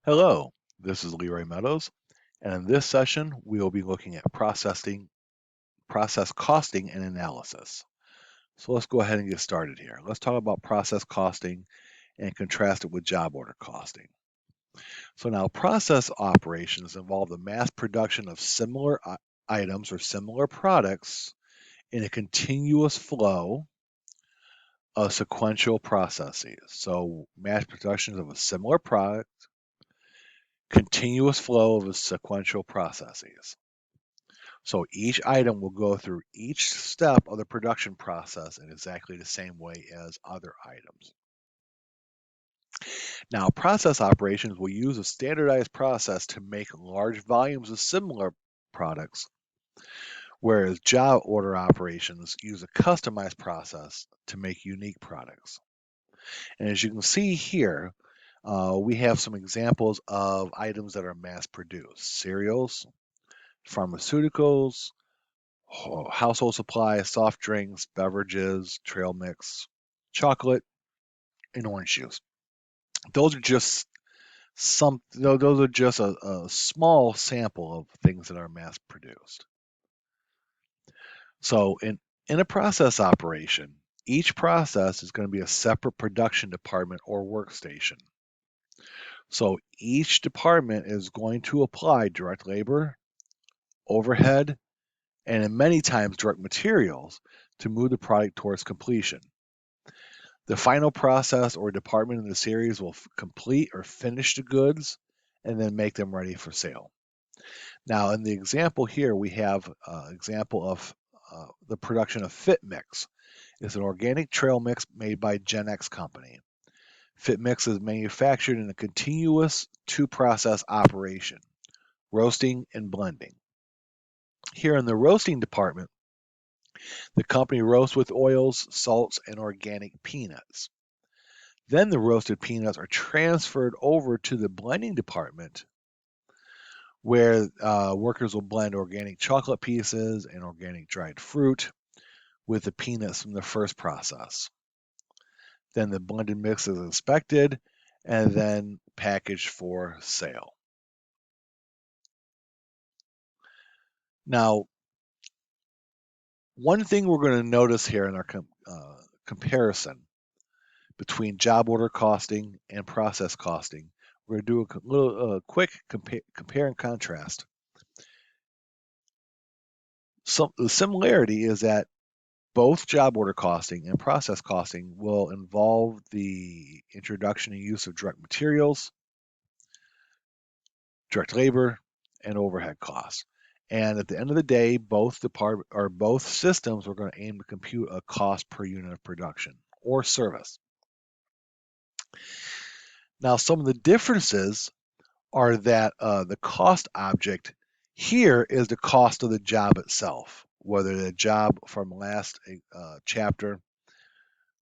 Hello, this is Leroy Meadows, and in this session, we will be looking at process costing and analysis. So let's go ahead and get started here. Let's talk about process costing and contrast it with job order costing. So now process operations involve the mass production of similar items or similar products in a continuous flow of sequential processes. So mass production of a similar product, continuous flow of sequential processes. So each item will go through each step of the production process in exactly the same way as other items. Now, process operations will use a standardized process to make large volumes of similar products, whereas job order operations use a customized process to make unique products. And as you can see here, we have some examples of items that are mass produced: cereals, pharmaceuticals, household supplies, soft drinks, beverages, trail mix, chocolate, and orange juice. Those are just those are just a small sample of things that are mass produced. So in a process operation, each process is going to be a separate production department or workstation. So each department is going to apply direct labor, overhead, and in many times direct materials to move the product towards completion. The final process or department in the series will complete or finish the goods and then make them ready for sale. Now, in the example here, we have an example of the production of Fit Mix. It's an organic trail mix made by Gen X Company. Fit Mix is manufactured in a continuous two-process operation, roasting and blending. Here in the roasting department, the company roasts with oils, salts, and organic peanuts. Then the roasted peanuts are transferred over to the blending department where workers will blend organic chocolate pieces and organic dried fruit with the peanuts from the first process. Then the blended mix is inspected and then packaged for sale. Now, one thing we're going to notice here in our comparison between job order costing and process costing, we're going to do a little quick compare and contrast. So the similarity is that both job order costing and process costing will involve the introduction and use of direct materials, direct labor, and overhead costs. And at the end of the day, both systems are going to aim to compute a cost per unit of production or service. Now, some of the differences are that the cost object here is the cost of the job itself, whether the job from last chapter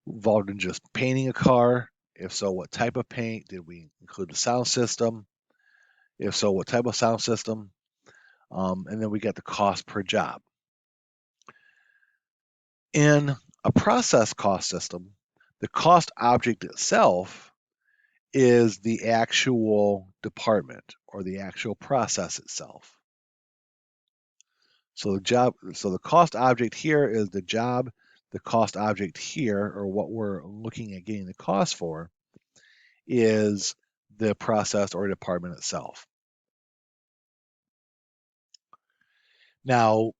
involved in just painting a car. If so, what type of paint? Did we include the sound system? If so, what type of sound system? And then we get the cost per job. In a process cost system, the cost object itself is the actual department or the actual process itself. So the cost object here is the job. The cost object here, or what we're looking at getting the cost for, is the process or department itself. Now,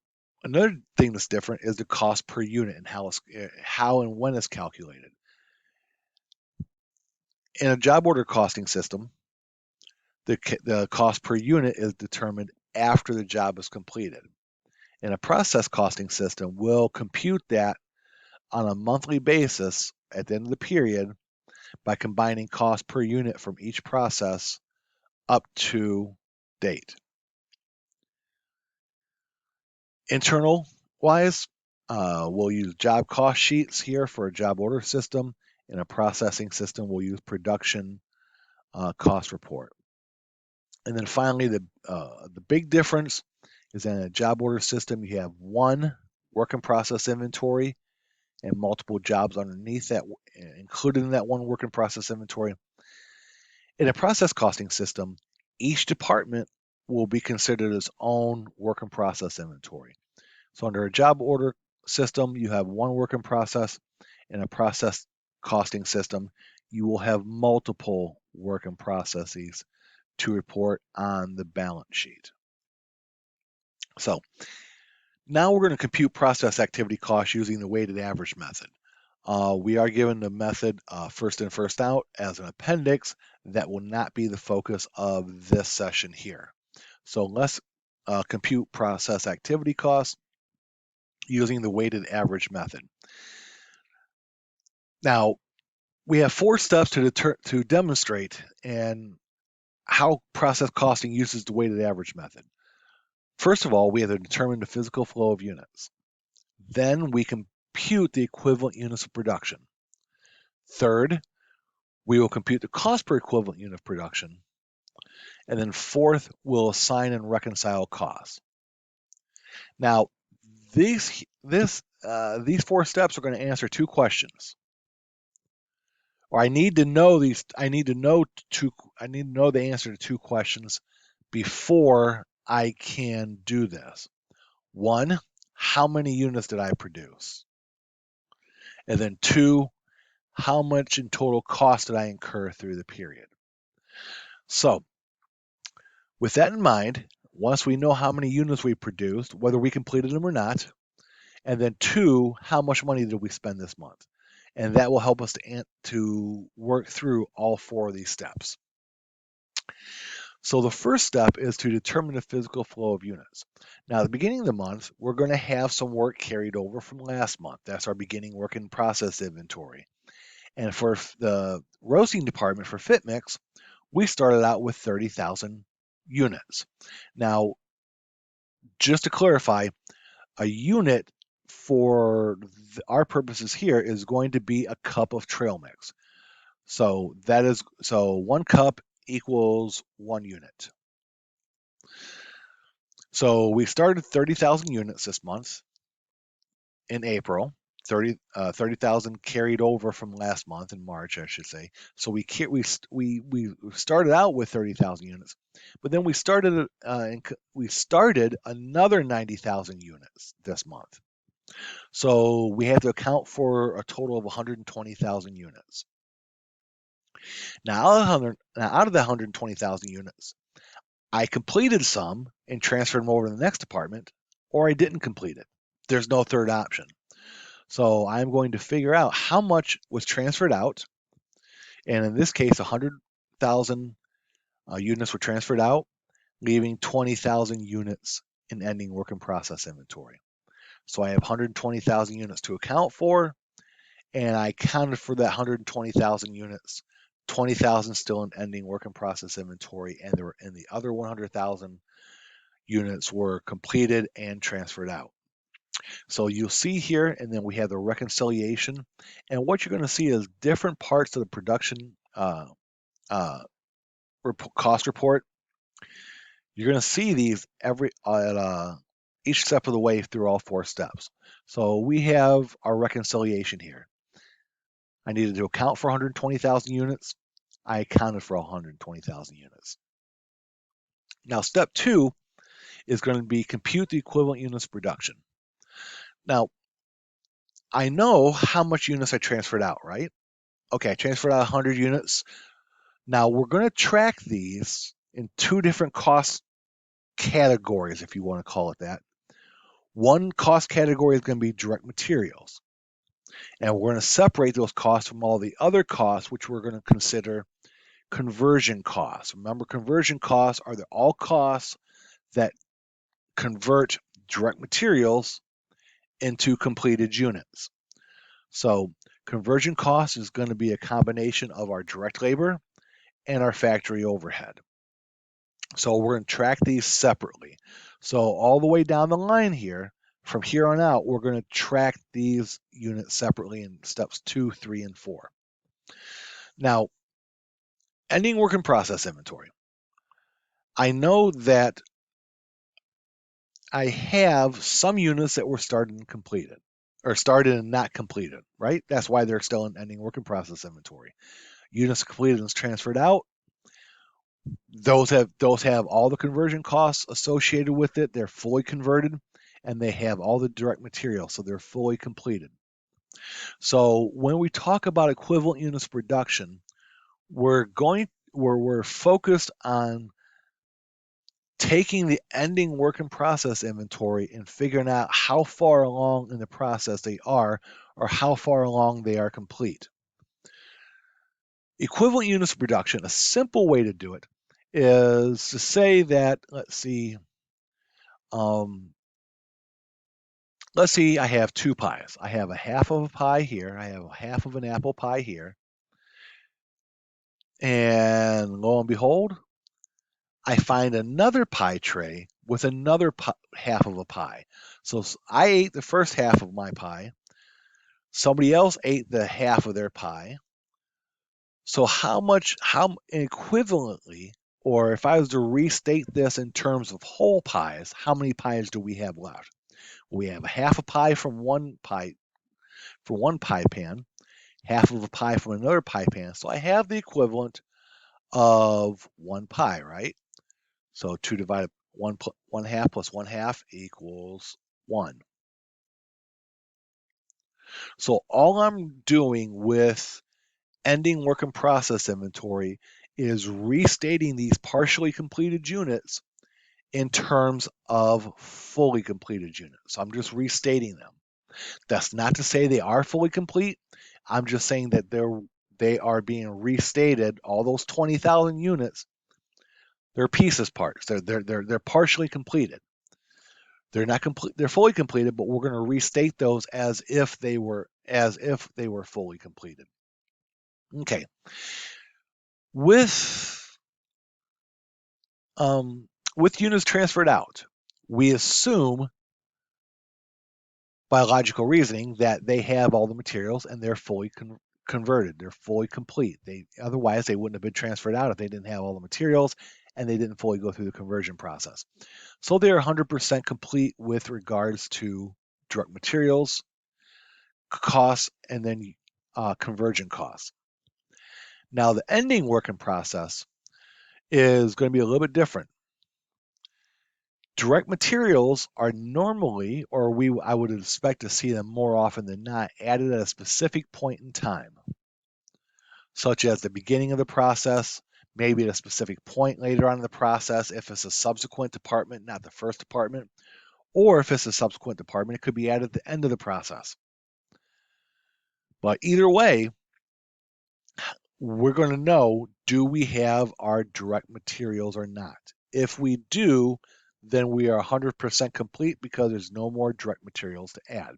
another thing that's different is the cost per unit and how and when it's calculated. In a job order costing system, the cost per unit is determined after the job is completed. In a process costing system, we'll compute that on a monthly basis at the end of the period by combining cost per unit from each process up to date. Internal wise, we'll use job cost sheets here for a job order system. In a processing system, we'll use production cost report. And then finally, the big difference is in a job order system, you have one work in process inventory and multiple jobs underneath that, included in that one work in process inventory. In a process costing system, each department will be considered its own work in process inventory. So under a job order system, you have one work in process. In a process costing system, you will have multiple work in processes to report on the balance sheet. So now we're going to compute process activity costs using the weighted average method. We are given the method first in, first out as an appendix. That will not be the focus of this session here. So let's compute process activity costs using the weighted average method. Now, we have 4 steps to demonstrate and how process costing uses the weighted average method. First of all, we have to determine the physical flow of units. Then we compute the equivalent units of production. Third, we will compute the cost per equivalent unit of production. And then fourth, we'll assign and reconcile costs. Now, these 4 steps are going to answer 2 questions. Or I need to know the answer to 2 questions before I can do this. One, how many units did I produce? And then 2, how much in total cost did I incur through the period? So, with that in mind, once we know how many units we produced, whether we completed them or not, and then 2, how much money did we spend this month? And that will help us to work through all 4 of these steps. So the first step is to determine the physical flow of units. Now, at the beginning of the month, we're going to have some work carried over from last month. That's our beginning work in process inventory. And for the roasting department for FitMix, we started out with 30,000 units. Now, just to clarify, a unit for our purposes here is going to be a cup of trail mix. So 1 cup equals 1 unit. So we started 30,000 units this month in April. 30,000 carried over from last month in March, I should say. So we started out with 30,000 units, but then we started another 90,000 units this month. So we had to account for a total of 120,000 units. Now out of the 120,000 units, I completed some and transferred them over to the next department, or I didn't complete it. There's no third option. So I'm going to figure out how much was transferred out. And in this case, 100,000 units were transferred out, leaving 20,000 units in ending work in process inventory. So I have 120,000 units to account for, and I counted for that 120,000 units. 20,000 still in ending work in process inventory, and the other 100,000 units were completed and transferred out. So you'll see here, and then we have the reconciliation. And what you're going to see is different parts of the production cost report. You're going to see these each step of the way through all 4 steps. So we have our reconciliation here. I needed to account for 120,000 units. I accounted for 120,000 units. Now, step 2 is going to be compute the equivalent units of production. Now, I know how much units I transferred out, right? Okay, I transferred out 100 units. Now, we're going to track these in 2 different cost categories, if you want to call it that. One cost category is going to be direct materials. And we're going to separate those costs from all the other costs, which we're going to consider conversion costs. Remember, conversion costs are all costs that convert direct materials into completed units. So conversion cost is going to be a combination of our direct labor and our factory overhead. So we're going to track these separately. So all the way down the line here, from here on out, we're going to track these units separately in steps 2, 3, and 4. Now, ending work in process inventory. I know that I have some units that were started and completed, or started and not completed, right? That's why they're still in ending work in process inventory. Units completed and transferred out, Those have all the conversion costs associated with it. They're fully converted, and they have all the direct material, so they're fully completed. So when we talk about equivalent units of production, we're focused on taking the ending work in process inventory and figuring out how far along in the process they are, or how far along they are complete. Equivalent units of production, a simple way to do it is to say that, um, let's see, I have two pies. I have a half of a pie here. I have a half of an apple pie here. And lo and behold, I find another pie tray with another half of a pie. So I ate the first half of my pie. Somebody else ate the half of their pie. So how equivalently, or if I was to restate this in terms of whole pies, how many pies do we have left? We have a half a pie from one pie pan, half of a pie from another pie pan. So I have the equivalent of one pie, right? So 2 divided 1 half plus 1 half equals 1. So all I'm doing with ending work in process inventory is restating these partially completed units in terms of fully completed units. So I'm just restating them. That's not to say they are fully complete. I'm just saying that they are being restated. All those 20,000 units, they're pieces parts. They're partially completed. They're not complete. They're fully completed, but we're going to restate those as if they were fully completed. Okay. With um, with units transferred out, we assume by logical reasoning that they have all the materials and they're fully converted. They're fully complete. Otherwise they wouldn't have been transferred out if they didn't have all the materials and they didn't fully go through the conversion process. So they're 100% complete with regards to direct materials, costs, and then conversion costs. Now the ending work in process is going to be a little bit different. Direct materials are normally, or I would expect to see them more often than not, added at a specific point in time, such as the beginning of the process, maybe at a specific point later on in the process, if it's a subsequent department, not the first department, or if it's a subsequent department, it could be added at the end of the process. But either way, we're going to know, do we have our direct materials or not? If we do, then we are 100% complete because there's no more direct materials to add.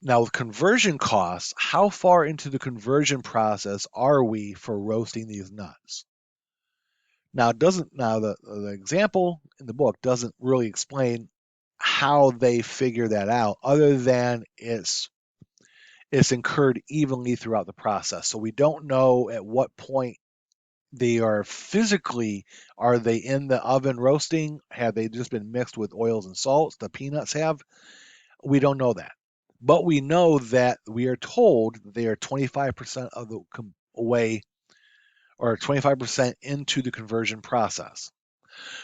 Now, with conversion costs, how far into the conversion process are we for roasting these nuts? Now, the example in the book doesn't really explain how they figure that out, other than it's incurred evenly throughout the process. So we don't know at what point they are physically. Are they in the oven roasting? Have they just been mixed with oils and salts? The peanuts have. We don't know that, but we know that we are told they are 25% of the way, or 25% into the conversion process.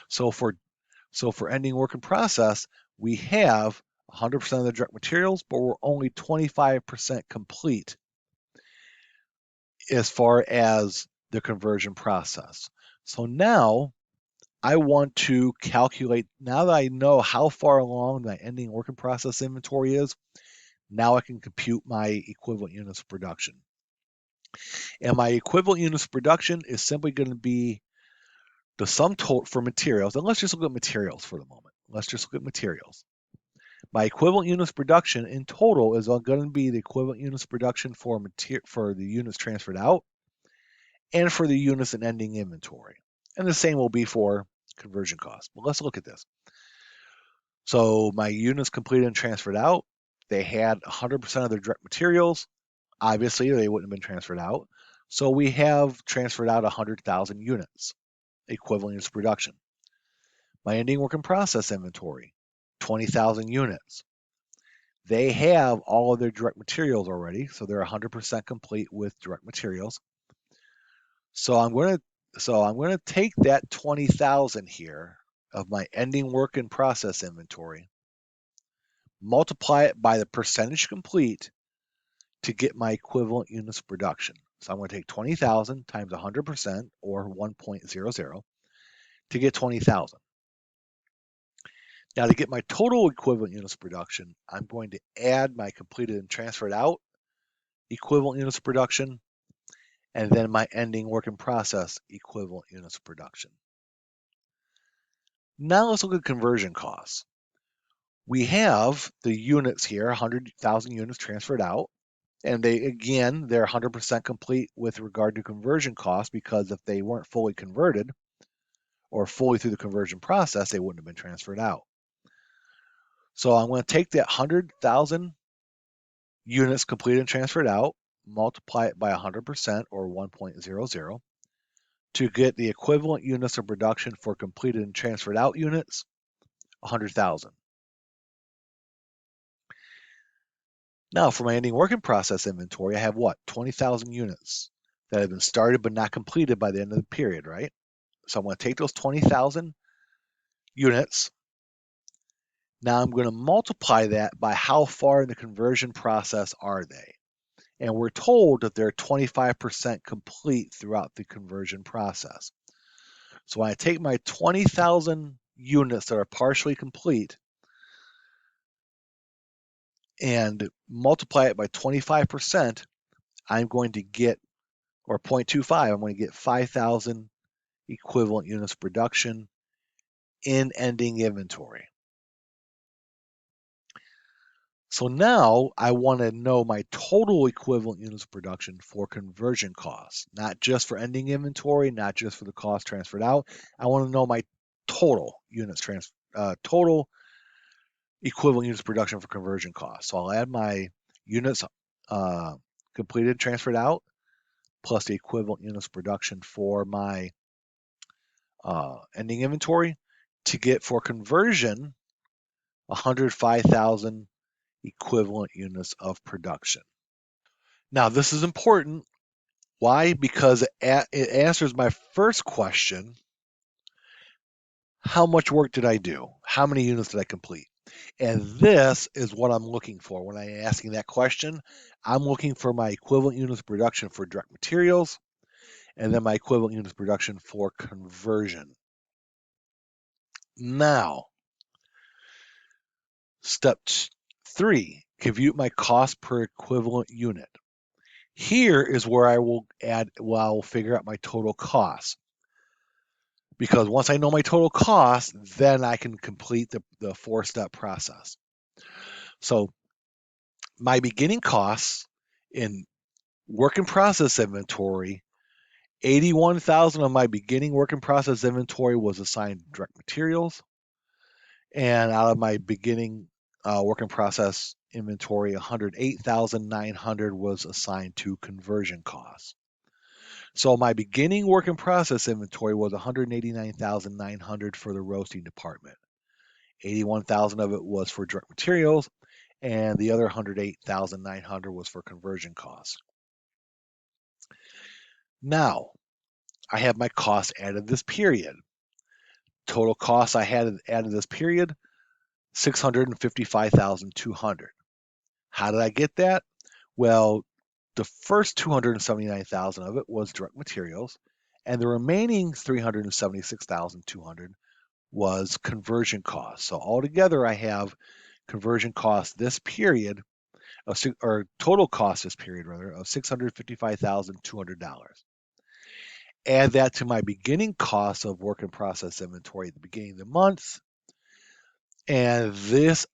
So for ending work in process, we have 100% of the direct materials, but we're only 25% complete as far as the conversion process. So now I want to calculate, now that I know how far along my ending work in process inventory is, now I can compute my equivalent units of production. And my equivalent units of production is simply going to be the sum total for materials. And let's just look at materials for the moment. Let's just look at materials. My equivalent units of production in total is going to be the equivalent units of production for the units transferred out and for the units in ending inventory. And the same will be for conversion costs. But let's look at this. So my units completed and transferred out, they had 100% of their direct materials. Obviously, they wouldn't have been transferred out. So we have transferred out 100,000 units, equivalent units of production. My ending work in process inventory, 20,000 units. They have all of their direct materials already, so they're 100% complete with direct materials. So I'm going to take that 20,000 here of my ending work in process inventory, multiply it by the percentage complete to get my equivalent units of production. So I'm going to take 20,000 times 100% or 1.00 to get 20,000. Now to get my total equivalent units of production, I'm going to add my completed and transferred out equivalent units of production and then my ending work in process equivalent units of production. Now let's look at conversion costs. We have the units here, 100,000 units transferred out, and they're 100% complete with regard to conversion costs, because if they weren't fully converted or fully through the conversion process, they wouldn't have been transferred out. So I'm going to take that 100,000 units completed and transferred out, multiply it by 100% or 1.00 to get the equivalent units of production for completed and transferred out units, 100,000. Now for my ending work in process inventory, I have what? 20,000 units that have been started but not completed by the end of the period, right? So I'm going to take those 20,000 units. Now I'm going to multiply that by how far in the conversion process are they. And we're told that they're 25% complete throughout the conversion process. So when I take my 20,000 units that are partially complete and multiply it by 25%, I'm going to get, or 0.25, I'm going to get 5,000 equivalent units of production in ending inventory. So now I want to know my total equivalent units of production for conversion costs, not just for ending inventory, not just for the cost transferred out. I want to know my total total equivalent units of production for conversion costs. So I'll add my units completed, transferred out, plus the equivalent units of production for my ending inventory to get for conversion 105,000 equivalent units of production. Now this is important. Why? Because it answers my first question: how much work did I do? How many units did I complete? And this is what I'm looking for when I'm asking that question. I'm looking for my equivalent units of production for direct materials, and then my equivalent units of production for conversion. Now, step 3, compute my cost per equivalent unit. Here is where I will figure out my total cost. Because once I know my total cost, then I can complete the 4-step process. So my beginning costs in work in process inventory, 81,000 of my beginning work in process inventory was assigned direct materials. And out of my beginning work in process inventory, 108,900 was assigned to conversion costs. So my beginning work in process inventory was 189,900 for the roasting department. 81,000 of it was for direct materials, and the other 108,900 was for conversion costs. Now, I have my costs added this period. Total costs I had added this period, 655,200. How did I get that? Well, the first 279,000 of it was direct materials, and the remaining 376,200 was conversion costs. So altogether, I have conversion costs this period, or total cost this period rather, of $655,200. Add that to my beginning cost of work in process inventory at the beginning of the month, and these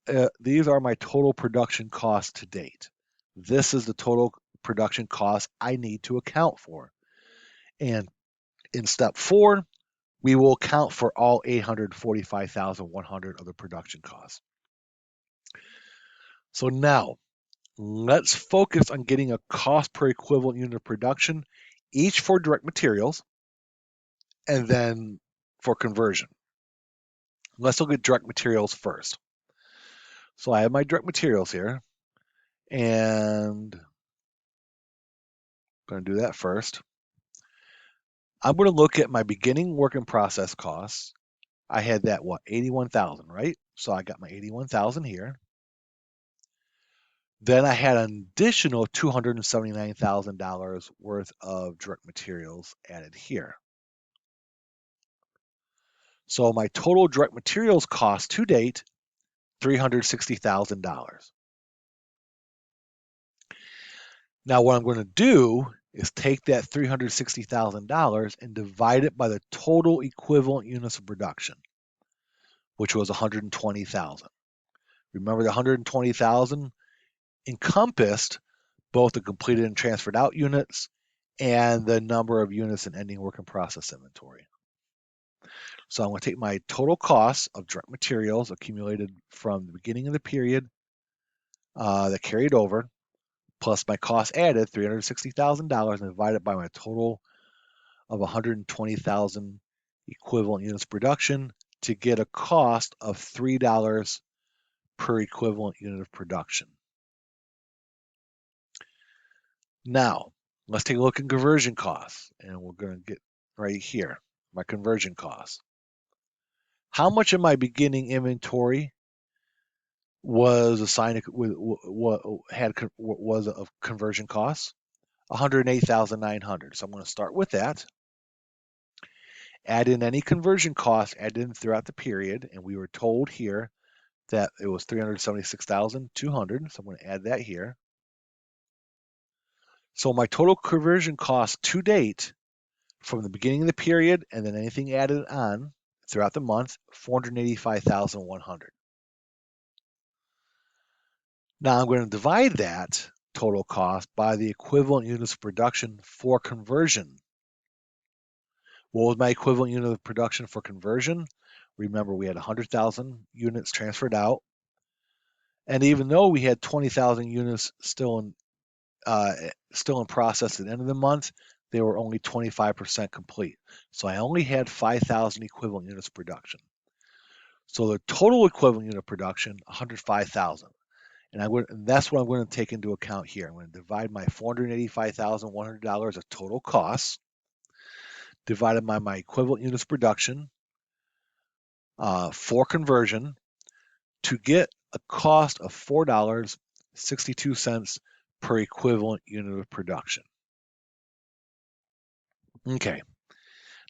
are my total production costs to date. This is the total production cost I need to account for. And in step 4, we will account for all 845,100 of the production costs. So now, let's focus on getting a cost per equivalent unit of production, each for direct materials, and then for conversion. Let's look at direct materials first. So I have my direct materials here, and I'm going to do that first. I'm going to look at my beginning work in process costs. I had that, 81,000, right? So I got my 81,000 here. Then I had an additional $279,000 worth of direct materials added here. So my total direct materials cost to date, $360,000. Now what I'm going to do is take that $360,000 and divide it by the total equivalent units of production, which was 120,000. Remember, the 120,000 encompassed both the completed and transferred out units and the number of units in ending work in process inventory. So I'm going to take my total costs of direct materials accumulated from the beginning of the period that carried over, plus my cost added, $360,000, and divide it by my total of 120,000 equivalent units production to get a cost of $3 per equivalent unit of production. Now, let's take a look at conversion costs, and we're going to get right here, my conversion costs. How much of my beginning inventory was assigned was of conversion costs? 108,900. So I'm going to start with that. Add in any conversion costs added in throughout the period, and we were told here that it was 376,200. So I'm going to add that here. So my total conversion cost to date from the beginning of the period and then anything added on throughout the month, 485,100. Now I'm going to divide that total cost by the equivalent units of production for conversion. What was my equivalent unit of production for conversion? Remember, we had 100,000 units transferred out. And even though we had 20,000 units still in process at the end of the month, they were only 25% complete. So I only had 5,000 equivalent units of production. So the total equivalent unit of production, 105,000. And that's what I'm going to take into account here. I'm going to divide my $485,100 of total costs divided by my equivalent units of production for conversion to get a cost of $4.62 per equivalent unit of production. Okay,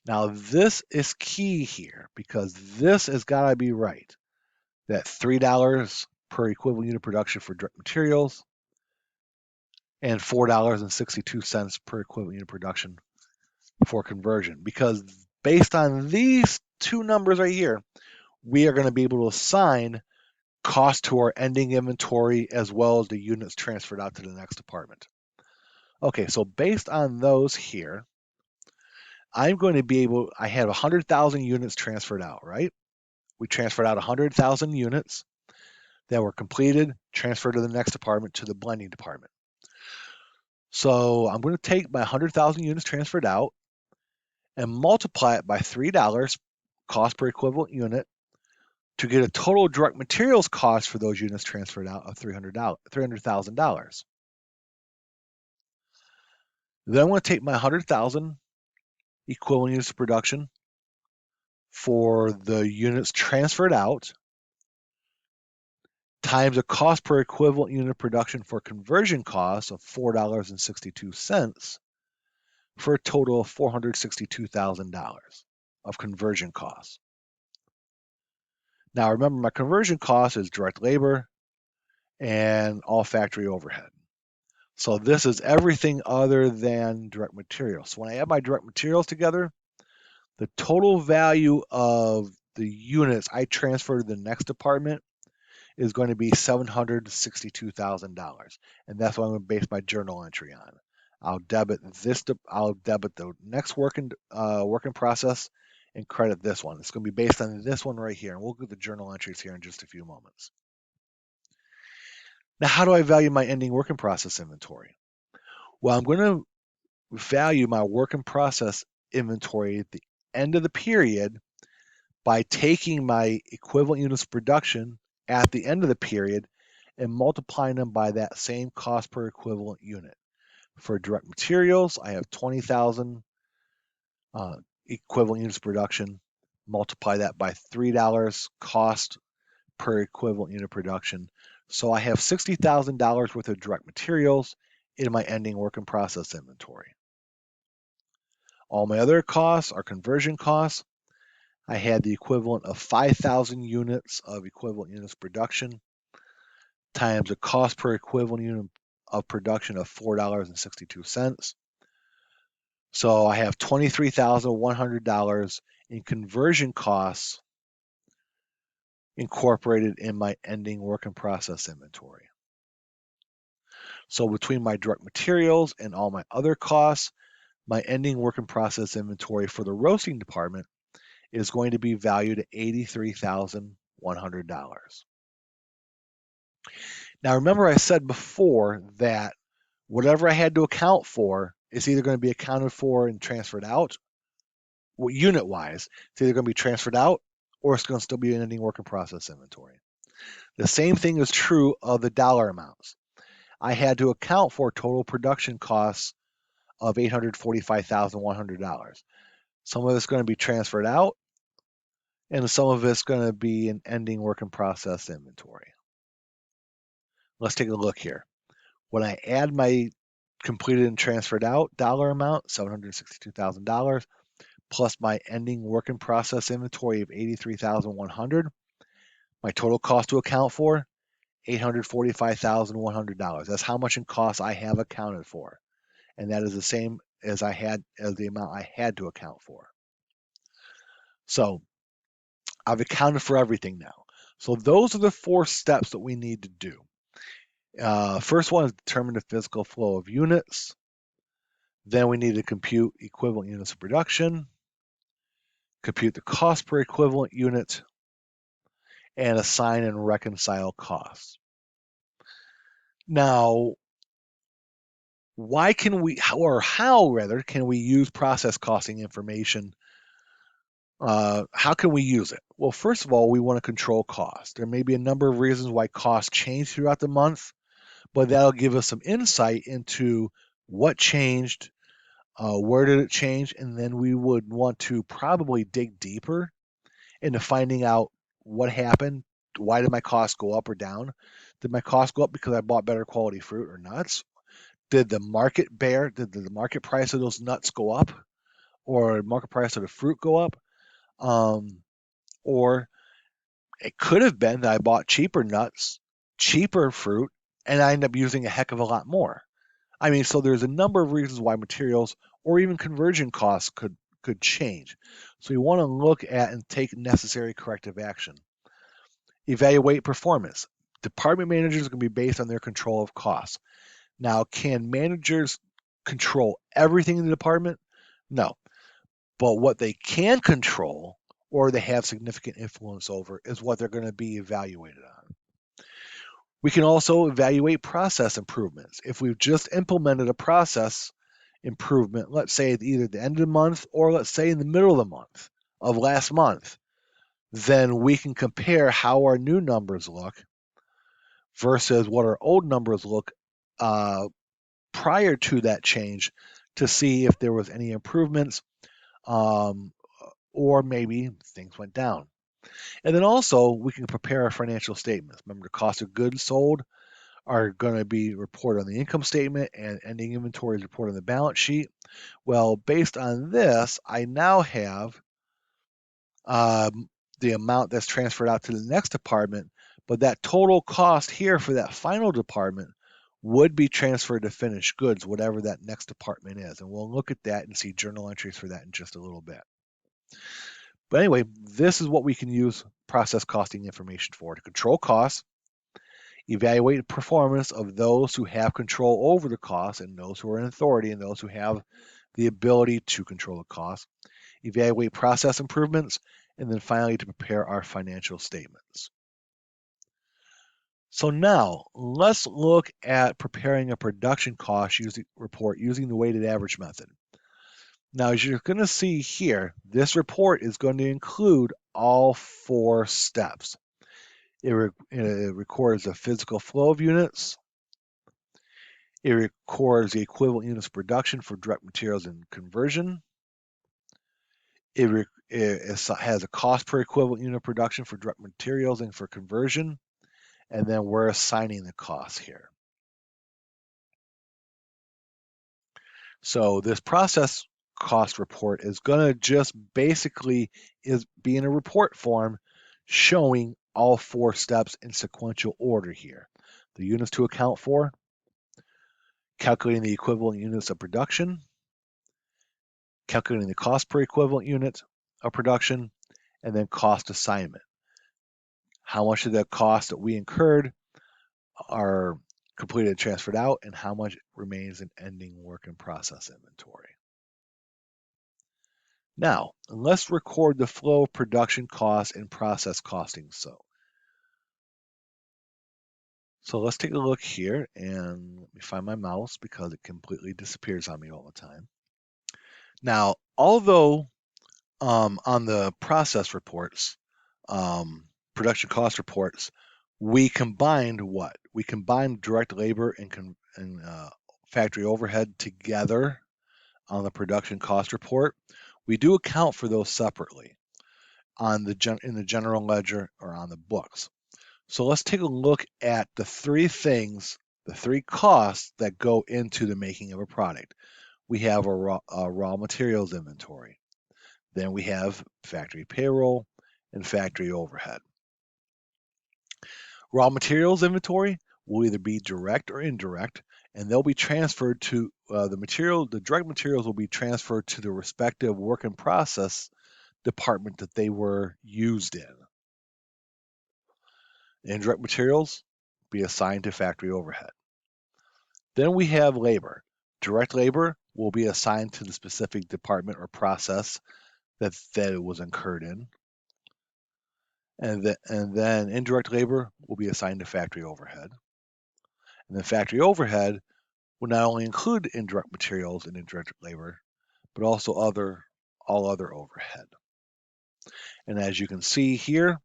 now this is key here because this has got to be right. That $3 per equivalent unit of production for direct materials and $4.62 per equivalent unit of production for conversion. Because based on these two numbers right here, we are going to be able to assign cost to our ending inventory as well as the units transferred out to the next department. Okay, so based on those here, I'm going to be able, I have 100,000 units transferred out, right? We transferred out 100,000 units that were completed, transferred to the next department, to the blending department. So I'm going to take my 100,000 units transferred out and multiply it by $3 cost per equivalent unit to get a total direct materials cost for those units transferred out of $300,000. Then I'm going to take my 100,000 equivalent units of production for the units transferred out times the cost per equivalent unit of production for conversion costs of $4.62 for a total of $462,000 of conversion costs. Now remember, my conversion cost is direct labor and all factory overhead. So this is everything other than direct materials. So when I add my direct materials together, the total value of the units I transfer to the next department is going to be $762,000, and that's what I'm going to base my journal entry on. I'll debit the next work in process and credit this one. It's going to be based on this one right here, and we'll get the journal entries here in just a few moments. Now, how do I value my ending work in process inventory? Well, I'm going to value my work in process inventory at the end of the period by taking my equivalent units of production at the end of the period and multiplying them by that same cost per equivalent unit. For direct materials, I have 20,000 equivalent units of production, multiply that by $3 cost per equivalent unit of production. So I have $60,000 worth of direct materials in my ending work in process inventory. All my other costs are conversion costs. I had the equivalent of 5,000 units of equivalent units of production times the cost per equivalent unit of production of $4.62. So I have $23,100 in conversion costs incorporated in my ending work in process inventory. So between my direct materials and all my other costs, my ending work in process inventory for the roasting department is going to be valued at $83,100. Now remember I said before that whatever I had to account for is either going to be accounted for and transferred out, unit wise, it's either going to be transferred out or it's going to still be an ending work in process inventory. The same thing is true of the dollar amounts. I had to account for total production costs of $845,100. Some of it's going to be transferred out, and some of it's going to be an ending work in process inventory. Let's take a look here. When I add my completed and transferred out dollar amount, $762,000, plus my ending work in process inventory of $83,100, my total cost to account for, $845,100. That's how much in cost I have accounted for. And that is the same as the amount I had to account for. So I've accounted for everything now. So those are the 4 steps that we need to do. First one is determine the physical flow of units. Then we need to compute equivalent units of production, compute the cost per equivalent unit, and assign and reconcile costs. Now, how can we use process costing information? How can we use it? Well, first of all, we want to control cost. There may be a number of reasons why costs change throughout the month, but that'll give us some insight into what changed, where did it change, and then we would want to probably dig deeper into finding out what happened. Why did my costs go up or down? Did my costs go up because I bought better quality fruit or nuts? Did the market price of those nuts go up, or market price of the fruit go up? Or it could have been that I bought cheaper nuts, cheaper fruit, and I end up using a heck of a lot more. I mean, so there's a number of reasons why materials or even conversion costs could change. So you want to look at and take necessary corrective action. Evaluate performance. Department managers are going to be based on their control of costs. Now, can managers control everything in the department? No. But what they can control or they have significant influence over is what they're going to be evaluated on. We can also evaluate process improvements. If we've just implemented a process improvement, let's say at either the end of the month or let's say in the middle of the month of last month, then we can compare how our new numbers look versus what our old numbers look prior to that change to see if there was any improvements or maybe things went down. And then also we can prepare our financial statements. Remember, the cost of goods sold are going to be reported on the income statement and ending inventory is reported on the balance sheet. Well, based on this, I now have the amount that's transferred out to the next department, but that total cost here for that final department would be transferred to finished goods, whatever that next department is. And we'll look at that and see journal entries for that in just a little bit. But anyway, this is what we can use process costing information for: to control costs, evaluate the performance of those who have control over the costs and those who are in authority and those who have the ability to control the cost, evaluate process improvements, and then finally to prepare our financial statements. So now let's look at preparing a production cost report using the weighted average method. Now, as you're going to see here, this report is going to include all 4 steps. It records the physical flow of units. It records the equivalent units of production for direct materials and conversion. It has a cost per equivalent unit of production for direct materials and for conversion, and then we're assigning the costs here. So this process cost report is going to just basically be in a report form showing all 4 steps in sequential order here. The units to account for, calculating the equivalent units of production, calculating the cost per equivalent unit of production, and then cost assignment. How much of the cost that we incurred are completed and transferred out, and how much remains in ending work in process inventory. Now, let's record the flow of production costs and process costing. So let's take a look here, and let me find my mouse because it completely disappears on me all the time. Now, although on the process reports, production cost reports, we combined what? We combined direct labor and factory overhead together on the production cost report. We do account for those separately in the general ledger or on the books. So let's take a look at the 3 things, the 3 costs that go into the making of a product. We have a raw materials inventory. Then we have factory payroll and factory overhead. Raw materials inventory will either be direct or indirect, and they'll be transferred to the direct materials will be transferred to the respective work in process department that they were used in. Indirect materials be assigned to factory overhead. Then we have labor. Direct labor will be assigned to the specific department or process that it was incurred in. And then indirect labor will be assigned to factory overhead. And then factory overhead will not only include indirect materials and indirect labor, but also all other overhead. And as you can see here,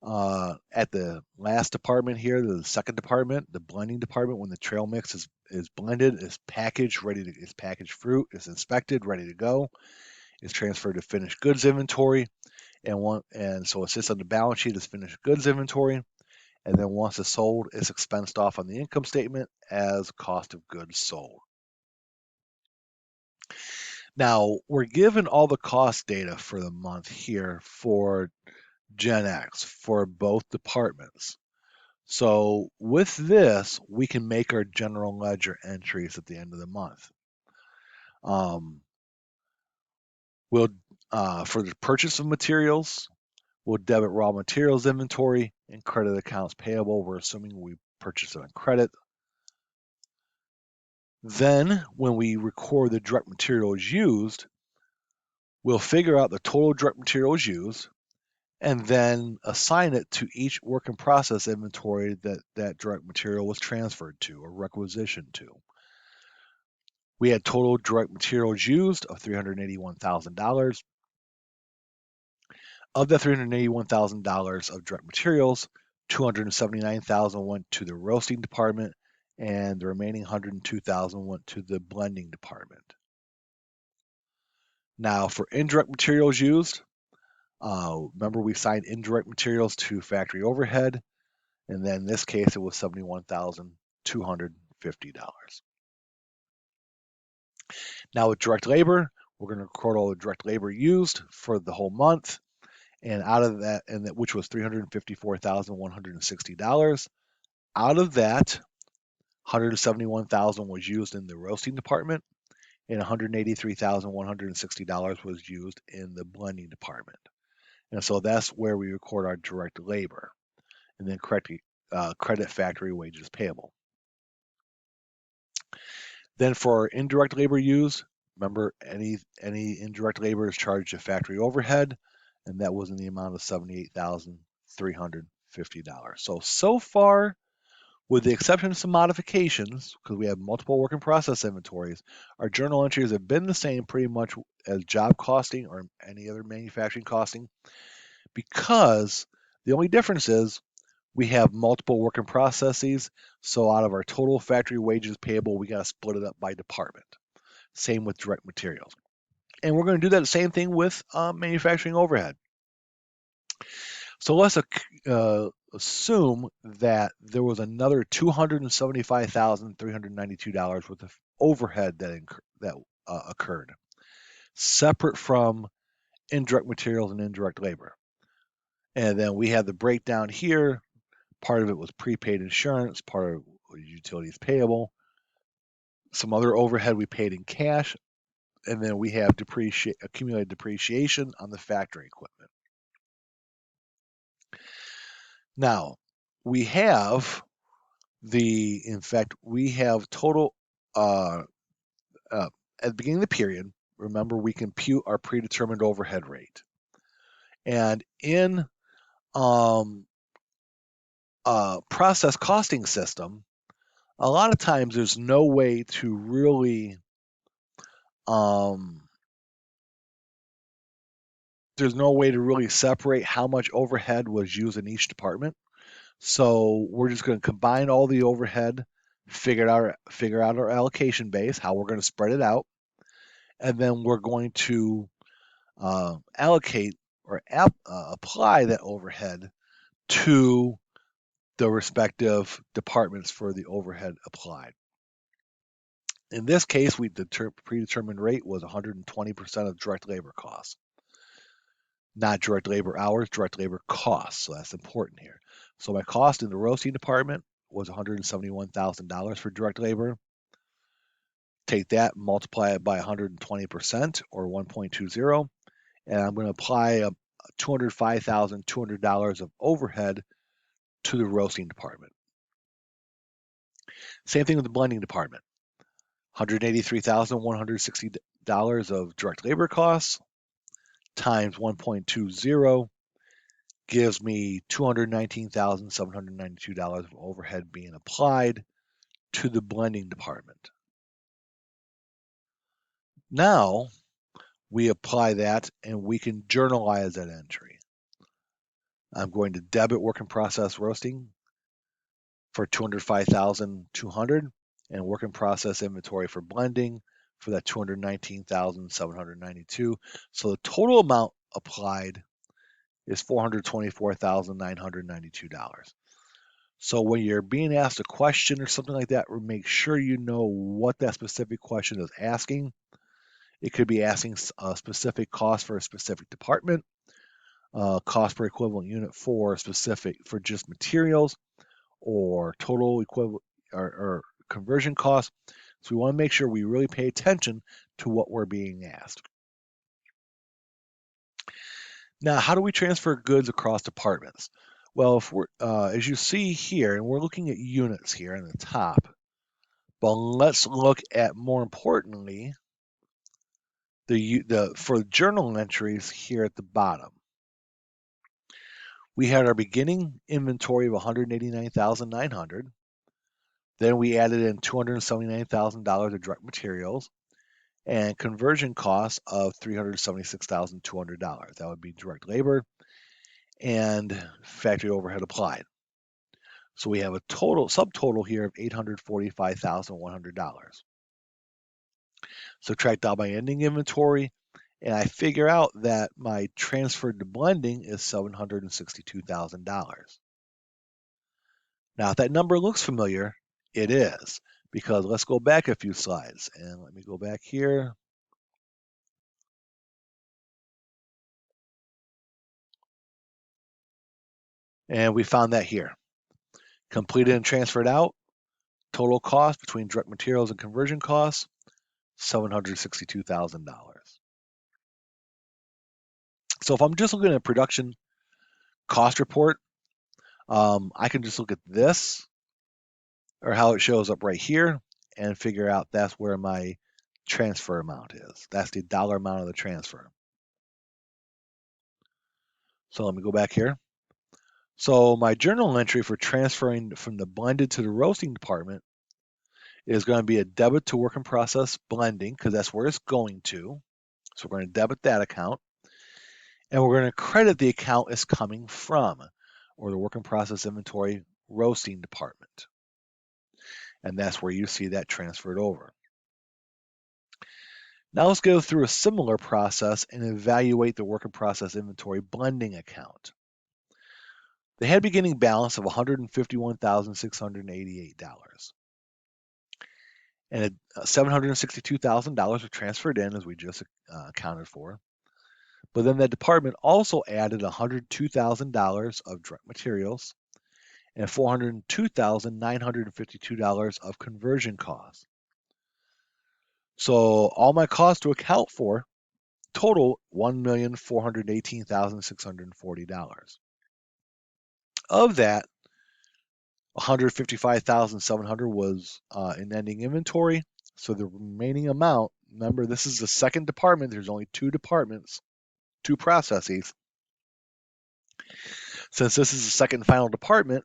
at the last department here, the second department, the blending department, when the trail mix is blended, is packaged, is packaged fruit, is inspected, ready to go, is transferred to finished goods inventory, and so it sits on the balance sheet as finished goods inventory, and then once it's sold, it's expensed off on the income statement as cost of goods sold. Now, we're given all the cost data for the month here for Gen X for both departments. So with this, we can make our general ledger entries at the end of the month. We'll for the purchase of materials, we'll debit raw materials inventory and credit accounts payable. We're assuming we purchase it on credit. Then, when we record the direct materials used, we'll figure out the total direct materials used and then assign it to each work in process inventory that direct material was transferred to or requisitioned to. We had total direct materials used of $381,000. Of the $381,000 of direct materials, $279,000 went to the roasting department, and the remaining $102,000 went to the blending department. Now, for indirect materials used, remember we assigned indirect materials to factory overhead, and then in this case it was $71,250. Now with direct labor, we're going to record all the direct labor used for the whole month, and out of that, which was $354,160. Out of that, $171,000 was used in the roasting department, and $183,160 was used in the blending department. And so that's where we record our direct labor, and then credit factory wages payable. Then for indirect labor used, remember any indirect labor is charged to factory overhead, and that was in the amount of $78,350. So far, with the exception of some modifications, because we have multiple work in process inventories, our journal entries have been the same pretty much as job costing or any other manufacturing costing, because the only difference is we have multiple work in processes. So out of our total factory wages payable, we got to split it up by department. Same with direct materials. And we're going to do that same thing with manufacturing overhead. So let's assume that there was another $275,392 worth of overhead that occurred, separate from indirect materials and indirect labor. And then we have the breakdown here. Part of it was prepaid insurance, part of it was utilities payable, some other overhead we paid in cash, and then we have accumulated depreciation on the factory equipment. Now, we have we have total, uh, at the beginning of the period, remember we compute our predetermined overhead rate. And in process costing system, a lot of times there's no way to really separate how much overhead was used in each department. So we're just going to combine all the overhead, figure out our allocation base, how we're going to spread it out, and then we're going to allocate or apply that overhead to the respective departments for the overhead applied. In this case, the predetermined rate was 120% of direct labor costs. Not direct labor hours, direct labor costs. So that's important here. So my cost in the roasting department was $171,000 for direct labor. Take that, multiply it by 120% or 1.20, and I'm going to apply $205,200 of overhead to the roasting department. Same thing with the blending department. $183,160 of direct labor costs times 1.20 gives me $219,792 of overhead being applied to the blending department. Now we apply that and we can journalize that entry. I'm going to debit work in process roasting for $205,200 and work in process inventory for blending for that $219,792. So the total amount applied is $424,992. So when you're being asked a question or something like that, make sure you know what that specific question is asking. It could be asking a specific cost for a specific department, cost per equivalent unit for just materials, or total equivalent or conversion costs. So we want to make sure we really pay attention to what we're being asked. Now, how do we transfer goods across departments? Well, if we're, as you see here, and we're looking at units here on the top, but let's look at, more importantly, for journal entries here at the bottom. We had our beginning inventory of $189,900. Then we added in $279,000 of direct materials and conversion costs of $376,200. That would be direct labor and factory overhead applied. So we have a subtotal here of $845,100. Subtract out my ending inventory, and I figure out that my transferred to blending is $762,000. Now, if that number looks familiar, it is, because let's go back a few slides, and let me go back here. And we found that here. Completed and transferred out, total cost between direct materials and conversion costs, $762,000. So if I'm just looking at a production cost report, I can just look at this, or how it shows up right here, and figure out that's where my transfer amount is. That's the dollar amount of the transfer. So let me go back here. So my journal entry for transferring from the blended to the roasting department is going to be a debit to work in process blending, because that's where it's going to. So we're going to debit that account, and we're going to credit the account it's coming from, or the work in process inventory roasting department. And that's where you see that transferred over. Now let's go through a similar process and evaluate the work in process inventory blending account. They had a beginning balance of $151,688. And $762,000 were transferred in, as we just accounted for. But then that department also added $102,000 of direct materials and $402,952 of conversion costs. So all my costs to account for total $1,418,640. Of that, $155,700 was in ending inventory. So the remaining amount, remember, this is the second department. There's only two departments, two processes. Since this is the second and final department,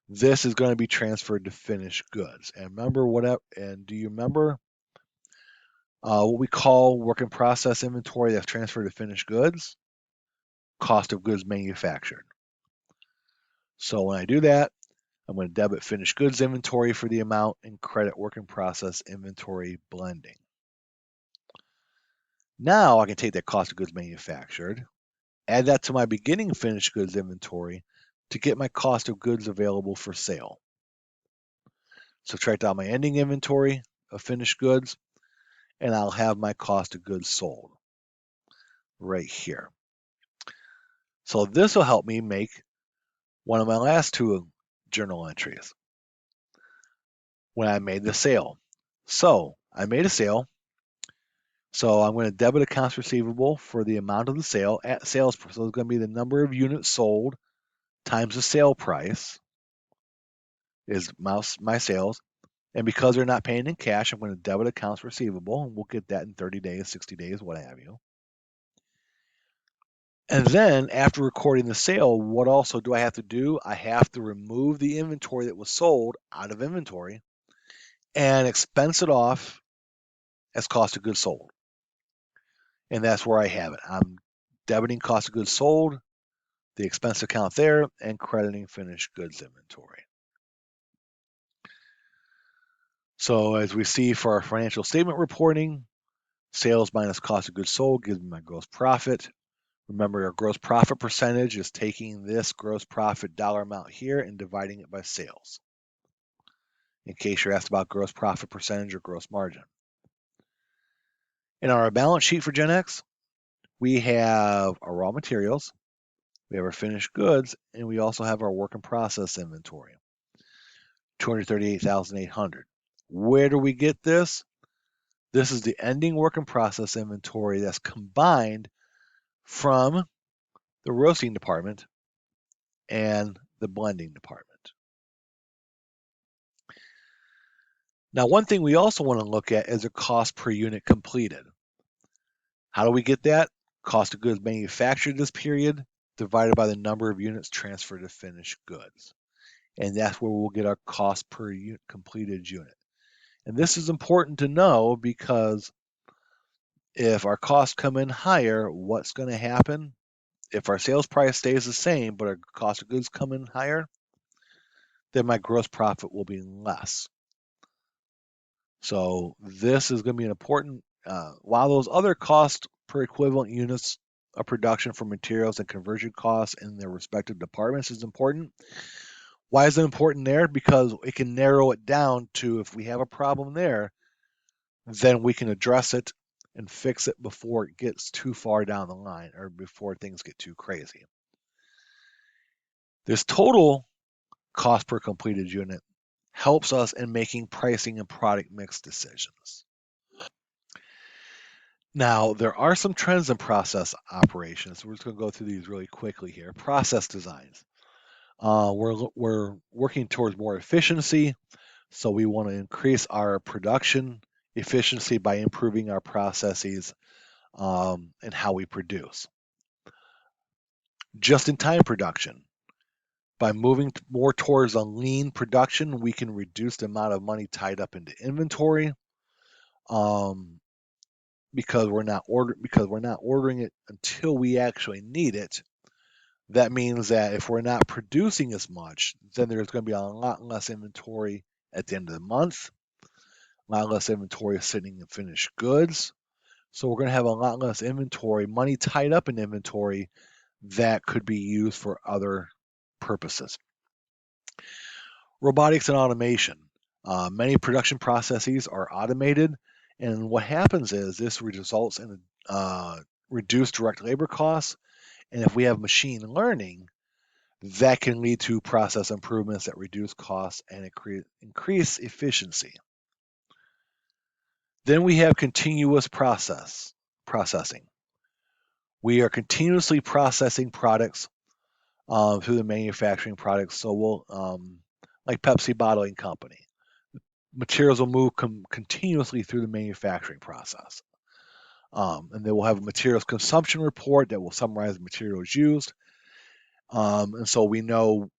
this is going to be transferred to finished goods. And remember do you remember what we call work in process inventory that's transferred to finished goods? Cost of goods manufactured. So when I do that, I'm going to debit finished goods inventory for the amount and credit work in process inventory blending. Now I can take that cost of goods manufactured, add that to my beginning finished goods inventory to get my cost of goods available for sale. Subtract out my ending inventory of finished goods, and I'll have my cost of goods sold right here. So this will help me make one of my last two journal entries when I made the sale. So I made a sale. So I'm going to debit accounts receivable for the amount of the sale at sales price. So it's going to be the number of units sold times the sale price is my sales. And because they're not paying in cash, I'm going to debit accounts receivable, and we'll get that in 30 days, 60 days, what have you. And then after recording the sale, what also do I have to do? I have to remove the inventory that was sold out of inventory and expense it off as cost of goods sold. And that's where I have it. I'm debiting cost of goods sold, the expense account there, and crediting finished goods inventory. So as we see for our financial statement reporting, sales minus cost of goods sold gives me my gross profit. Remember, our gross profit percentage is taking this gross profit dollar amount here and dividing it by sales, in case you're asked about gross profit percentage or gross margin. In our balance sheet for Gen X, we have our raw materials, we have our finished goods, and we also have our work in process inventory, $238,800. Where do we get this? This is the ending work in process inventory that's combined from the roasting department and the blending department. Now, one thing we also want to look at is the cost per unit completed. How do we get that? Cost of goods manufactured this period divided by the number of units transferred to finished goods. And that's where we'll get our cost per completed unit. And this is important to know because if our costs come in higher, what's going to happen? If our sales price stays the same, but our cost of goods come in higher, then my gross profit will be less. So this is going to be an important, while those other cost per equivalent units of production for materials and conversion costs in their respective departments is important. Why is it important there? Because it can narrow it down to if we have a problem there, then we can address it and fix it before it gets too far down the line or before things get too crazy. This total cost per completed unit helps us in making pricing and product mix decisions. Now, there are some trends in process operations. We're just going to go through these really quickly here. Process designs. We're working towards more efficiency, so we want to increase our production efficiency by improving our processes and how we produce. Just-in-time production. By moving more towards a lean production, we can reduce the amount of money tied up into inventory. Because we're not ordering it until we actually need it. That means that if we're not producing as much, then there's going to be a lot less inventory at the end of the month, a lot less inventory sitting in finished goods. So we're going to have a lot less inventory, money tied up in inventory that could be used for other purposes. Robotics and automation. Many production processes are automated, and what happens is this results in reduced direct labor costs. And if we have machine learning, that can lead to process improvements that reduce costs and increase efficiency. Then we have continuous processing. We are continuously processing products through the manufacturing products. So like Pepsi Bottling Company, materials will move continuously through the manufacturing process. And they will have a materials consumption report that will summarize the materials used. And so we know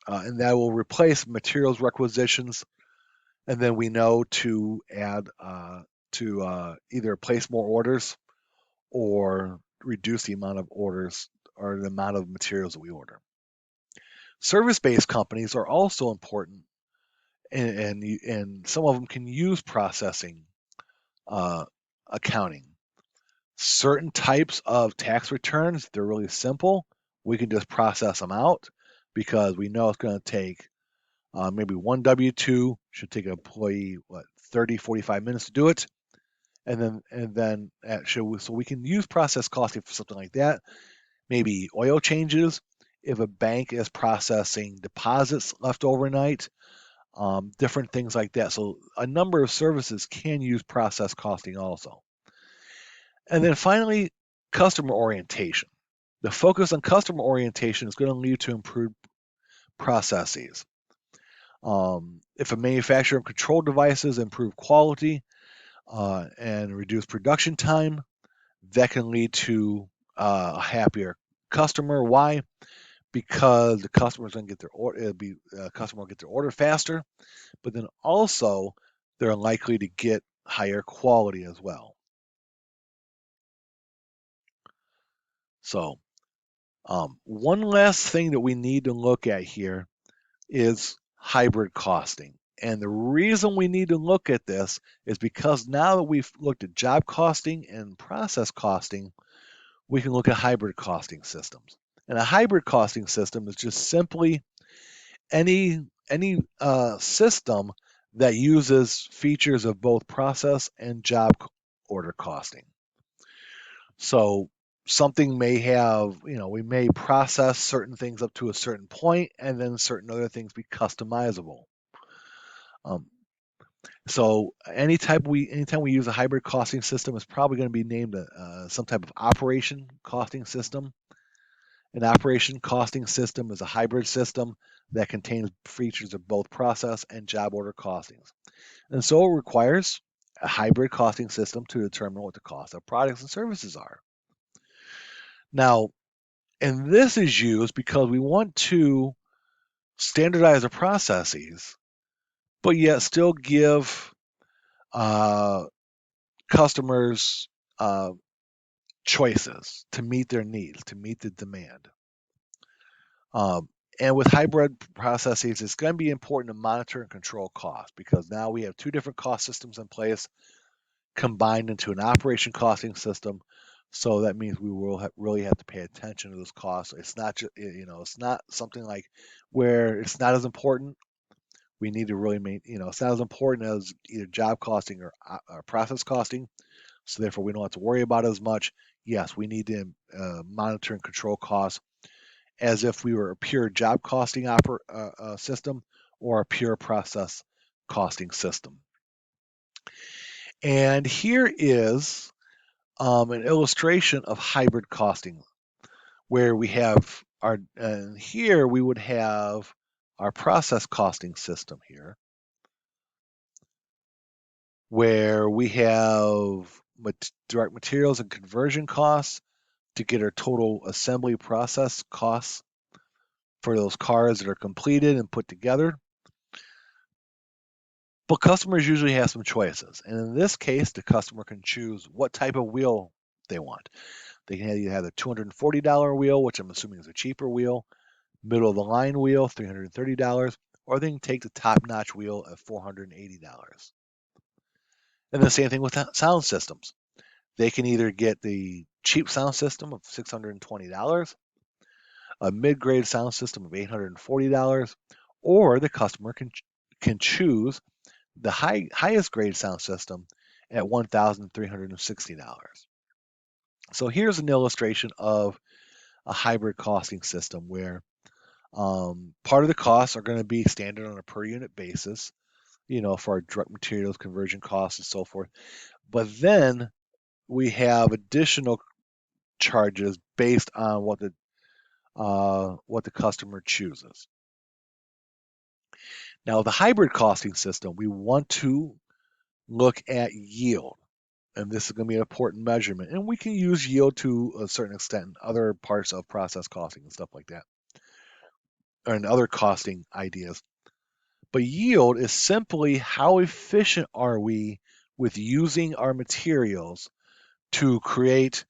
and that will replace materials requisitions. And then we know to add, to either place more orders or reduce the amount of orders or the amount of materials that we order. Service-based companies are also important, and some of them can use processing uh, accounting. Certain types of tax returns, they're really simple. We can just process them out because we know it's going to take maybe one W-2 should take an employee 30, 45 minutes to do it, and then so we can use process costing for something like that. Maybe oil changes if a bank is processing deposits left overnight, different things like that. So a number of services can use process costing also. And then finally, customer orientation. The focus on customer orientation is going to lead to improved processes. If a manufacturer of control devices improve quality and reduce production time, that can lead to a happier customer. Why? Because the customer's going to get their order. Customer will get their order faster, but then also they're likely to get higher quality as well. So, one last thing that we need to look at here is hybrid costing. And the reason we need to look at this is because now that we've looked at job costing and process costing, we can look at hybrid costing systems. And a hybrid costing system is just simply any system that uses features of both process and job order costing. So something may have, we may process certain things up to a certain point, and then certain other things be customizable. Um, so anytime we use a hybrid costing system, it's probably going to be named some type of operation costing system. An operation costing system is a hybrid system that contains features of both process and job order costings. And so it requires a hybrid costing system to determine what the cost of products and services are. Now, and this is used because we want to standardize the processes, but yet still give uh, customers choices to meet their needs, to meet the demand. And with hybrid processes, it's going to be important to monitor and control costs because now we have two different cost systems in place combined into an operation costing system. So that means we will really have to pay attention to those costs. It's not just, it's not something like where it's not as important. We need to really it's not as important as either job costing or process costing. So therefore, we don't have to worry about it as much. Yes, we need to monitor and control costs as if we were a pure job costing system or a pure process costing system. And here is an illustration of hybrid costing, where we have here we would have our process costing system here, where we have direct materials and conversion costs to get our total assembly process costs for those cars that are completed and put together. But customers usually have some choices. And in this case, the customer can choose what type of wheel they want. They can either have the $240 wheel, which I'm assuming is a cheaper wheel, middle of the line wheel, $330, or they can take the top notch wheel at $480. And the same thing with sound systems. They can either get the cheap sound system of $620, a mid-grade sound system of $840, or the customer can choose the highest grade sound system at $1,360. So here's an illustration of a hybrid costing system where part of the costs are going to be standard on a per unit basis, for our direct materials, conversion costs, and so forth. But then we have additional charges based on what the customer chooses. Now, the hybrid costing system, we want to look at yield, and this is going to be an important measurement. And we can use yield to a certain extent in other parts of process costing and stuff like that, and other costing ideas. But yield is simply how efficient are we with using our materials to create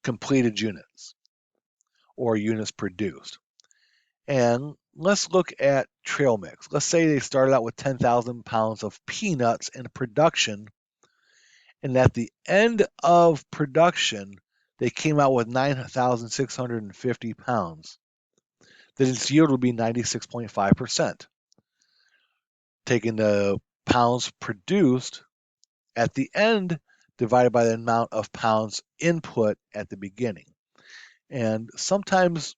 completed units or units produced. And let's look at trail mix. Let's say they started out with 10,000 pounds of peanuts in production, and at the end of production, they came out with 9,650 pounds. Then its yield would be 96.5%. Taking the pounds produced at the end divided by the amount of pounds input at the beginning. And sometimes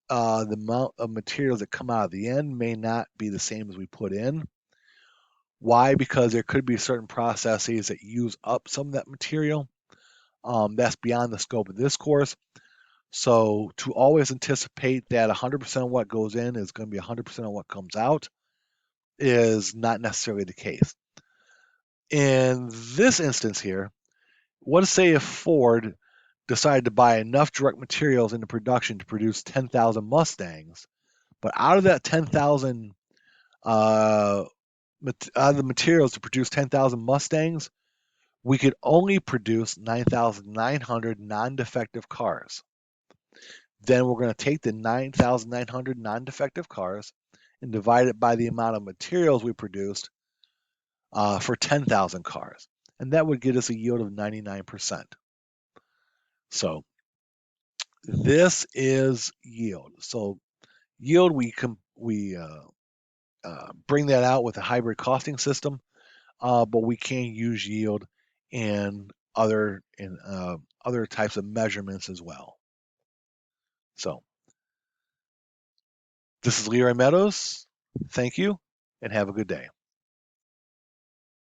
the amount of materials that come out of the end may not be the same as we put in. Why? Because there could be certain processes that use up some of that material. That's beyond the scope of this course. So to always anticipate that 100% of what goes in is going to be 100% of what comes out is not necessarily the case. In this instance here, let's say if Ford decided to buy enough direct materials into production to produce 10,000 Mustangs, but out of that 10,000 out of the materials to produce 10,000 Mustangs, we could only produce 9,900 non-defective cars. Then we're going to take the 9,900 non-defective cars and divide it by the amount of materials we produced for 10,000 cars. And that would get us a yield of 99%. So this is yield. So yield, we bring that out with a hybrid costing system, but we can use yield in other types of measurements as well. So this is Leroy Meadows. Thank you, and have a good day.